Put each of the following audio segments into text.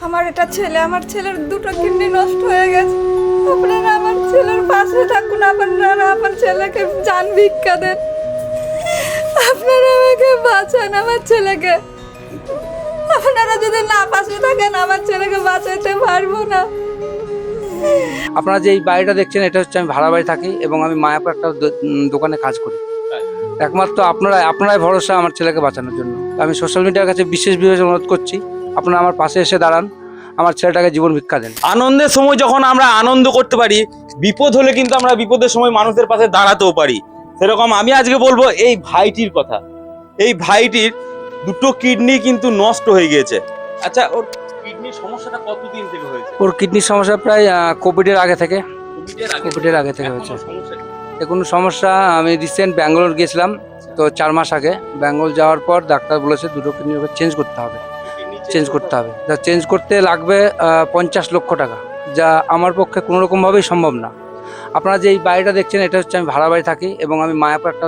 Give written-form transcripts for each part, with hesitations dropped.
আমার এটা ছেলে, আমার ছেলের দুটো কিডনি নষ্ট হয়ে গেছে। আপনারা আমার ছেলের পাশে থাকুন, আপনারা আমার ছেলেকে জান ভিক্ষা দেন, আপনারা আমাকে বাঁচান আমার ছেলেকে। আপনারা যদি না পাশে থাকেন আমার ছেলেকে বাঁচাতে পারবো না। আপনারা যে এই বাড়িটা দেখছেন এটা হচ্ছে আমি ভাড়া বাড়ি থাকি এবং আমি মায়াপুর একটা দোকানে কাজ করি। একমাত্র আপনারাই ভরসা আমার ছেলেকে বাঁচানোর জন্য। আমি সোশ্যাল মিডিয়ার কাছে বিশেষ অনুরোধ করছি, আপনারা আমার পাশে এসে দাঁড়ান, আমার ছেলেটাকে জীবন ভিক্ষা দেন। আনন্দের সময় যখন আমরা আনন্দ করতে পারি, বিপদ হলে কিন্তু আমরা বিপদের সময় মানুষের পাশে দাঁড়াতেও পারি। সেরকম আমি আজকে বলবো এই ভাইটির কথা। এই ভাইটির দুটো কিডনি কিন্তু নষ্ট হয়ে গিয়েছে। আচ্ছা, ওর কিডনির সমস্যাটা কতদিন থেকে হয়েছে? ওর কিডনির সমস্যা প্রায় কোভিডের আগে থেকে হয়েছে। কোনো সমস্যা, আমি রিসেন্ট ব্যাঙ্গালোর গিয়েছিলাম, তো 4 মাস আগে ব্যাঙ্গালোর যাওয়ার পর ডাক্তার বলেছে দুটো কিডনি চেঞ্জ করতে হবে। যা চেঞ্জ করতে লাগবে 50 লক্ষ টাকা, যা আমার পক্ষে কোনো রকমভাবেই সম্ভব না। আপনারা যে এই বাড়িটা দেখছেন এটা হচ্ছে আমি ভাড়া বাড়ি থাকি এবং আমি মায়াপুর একটা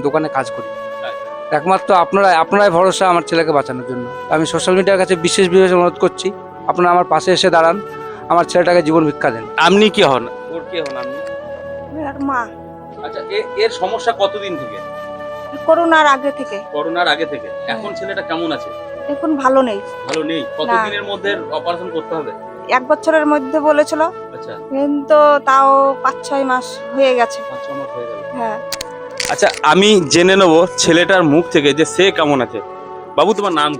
দোকানে কাজ করি। একমাত্র আপনারাই ভরসা আমার ছেলেকে বাঁচানোর জন্য। আমি সোশ্যাল মিডিয়ার কাছে বিশেষ অনুরোধ করছি, আপনারা আমার পাশে এসে দাঁড়ান, আমার ছেলেটাকে জীবন ভিক্ষা দেন। আপনি কি হন? ওর কে হন আপনি? আর মা। আচ্ছা, এর সমস্যা কতদিন থেকে? করোনার আগে থেকে। করোনার আগে থেকে। এখন ছেলেটা কেমন আছে? এখন ভালো নেই। ভালো নেই? কতদিনের মধ্যে অপারেশন করতে হবে? 1 বছরের মধ্যে বলেছিল, আচ্ছা, কিন্তু তাও 5-6 মাস হয়ে গেছে। 5-6 মাস হয়ে গেল। হ্যাঁ। আচ্ছা, আমি জেনে নেবো ছেলেটার মুখ থেকে যে সে কেমন আছে। বাবু, তোমার নাম?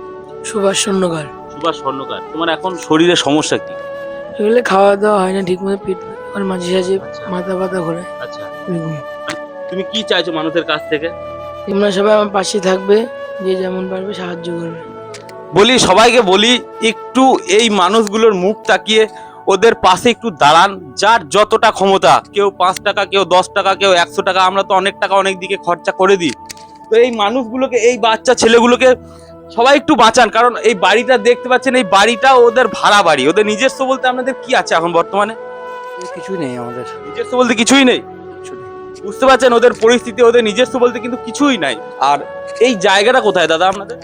সুভাষ স্বর্ণকার। সুভাষ স্বর্ণকার। তোমার এখন শরীরে সমস্যা কি? এগুলো খাওয়া দাওয়া হয় না ঠিক মতো, পেট আর মাঝে সাঝে আচ্ছা। মাথা ব্যথা করে। আচ্ছা, এরকম। তুমি কি চাইছো মানুষের কাছ থেকে? তোমরা সবাই আমার পাশে থাকবে, যে যেমন পারবে সাহায্য করবে। বলি, সবাইকে বলি একটু এই মানুষগুলোর মুখ তাকিয়ে ওদের পাশে একটু দাঁড়ান। যার যতটা ক্ষমতা, কেউ 5 টাকা, কেউ 10 টাকা, কেউ 100 টাকা, আমরা তো অনেক টাকা অনেক দিকে খরচা করে দিই। তো এই মানুষগুলোকে, এই বাচ্চা ছেলেগুলোকে সবাই একটু বাঁচান। কারণ এই বাড়িটা দেখতে পাচ্ছেন, এই বাড়িটা ওদের ভাড়া বাড়ি। ওদের নিজস্ব বলতে আপনাদের কি আছে এখন বর্তমানে? কিছুই নেই আমাদের, নিজস্ব বলতে কিছুই নেই। বুঝতে পারছেন ওদের পরিস্থিতি, ওদের নিজস্ব বলতে কিন্তু কিছুই নাই। আর এই জায়গাটা কোথায় দাদা আপনাদের?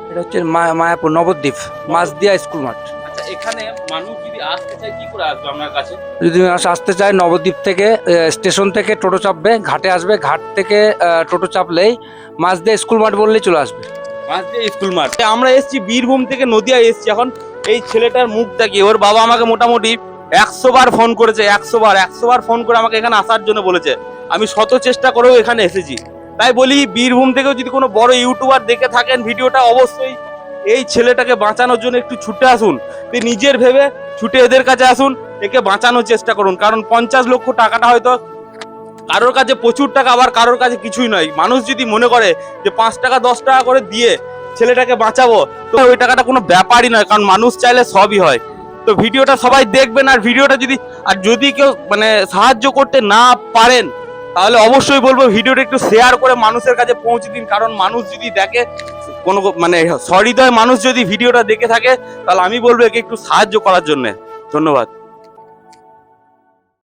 এটা হচ্ছে মায়াপুর নবদ্বীপ মাঝদিয়া স্কুল মাঠ। আচ্ছা, এখানে মানুষ যদি আসতে চায় কি করে আসবে আপনার কাছে? যদি মানুষ আসতে চায়, নবদ্বীপ থেকে স্টেশন থেকে টোটো চাপবে, ঘাটে আসবে, ঘাট থেকে টোটো চাপলেই মাঝদিয়া স্কুল মাঠ বললেই চলে আসবে। মাঝদিয়া স্কুল মাঠ। আমরা এসেছি বীরভূম থেকে, নদিয়া এসেছি। এখন এই ছেলেটার মুখ তাকিয়ে, ওর বাবা আমাকে মোটামুটি 100 বার ফোন করেছে। 100 বার ফোন করে আমাকে এখানে আসার জন্য বলেছে। আমি শত চেষ্টা করেও এখানে এসেছি। তাই বলি, বীরভূম থেকেও যদি কোনো বড় ইউটিউবার দেখে থাকেন ভিডিওটা, অবশ্যই এই ছেলেটাকে বাঁচানোর জন্য একটু ছুটে আসুন। নিজের ভেবে ছুটে এদের কাছে আসুন, একে বাঁচানোর চেষ্টা করুন। কারণ 50 লক্ষ টাকাটা হয়তো কারোর কাছে প্রচুর টাকা, আবার কারোর কাছে কিছুই নয়। মানুষ যদি মনে করে যে 5 টাকা 10 টাকা করে দিয়ে ছেলেটাকে বাঁচাবো, তো ওই টাকাটা কোনো ব্যাপারই নয়। কারণ মানুষ চাইলে সবই হয়। তো ভিডিওটা সবাই দেখবেন। আর ভিডিওটা যদি কেউ সাহায্য করতে না পারেন, তাহলে অবশ্যই বলবো ভিডিওটা একটু শেয়ার করে মানুষের কাছে পৌঁছে দিন। কারণ মানুষ যদি দেখে, কোনো সহৃদয় মানুষ যদি ভিডিওটা দেখে থাকে, তাহলে আমি বলবো একে একটু সাহায্য করার জন্য। ধন্যবাদ।